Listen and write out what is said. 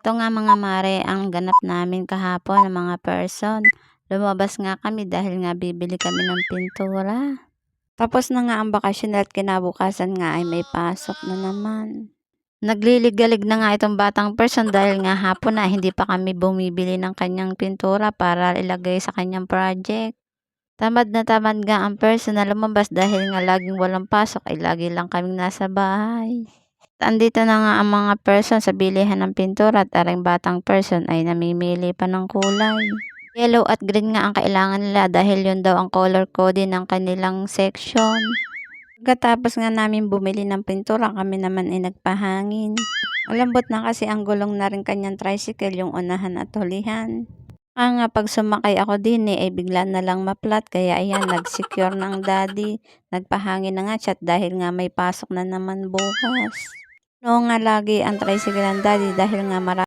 Ito nga mga mare ang ganap namin kahapon ng mga person. Lumabas nga kami dahil nga bibili kami ng pintura. Tapos na nga ang bakasyon at kinabukasan nga ay may pasok na naman. Nagliligalig na nga itong batang person dahil nga hapon na hindi pa kami bumibili ng kanyang pintura para ilagay sa kanyang project. Tamad na tamad nga ang person na lumabas dahil nga laging walang pasok ay lagi lang kaming nasa bahay. Andito na nga ang mga person sa bilihan ng pintura at aring batang person ay namimili pa ng kulay. Yellow at green nga ang kailangan nila dahil yun daw ang color coding ng kanilang section. Pagkatapos nga namin bumili ng pintura, kami naman ay nagpahangin. Malambot na kasi ang gulong na rin kanyang tricycle, yung unahan at hulihan. Nga pag sumakay ako din ay bigla na lang maplat kaya ayan nag-secure ng daddy. Nagpahangin na nga siya dahil nga may pasok na naman bukas. No nga lagi ang tricycle ng daddy dahil nga marami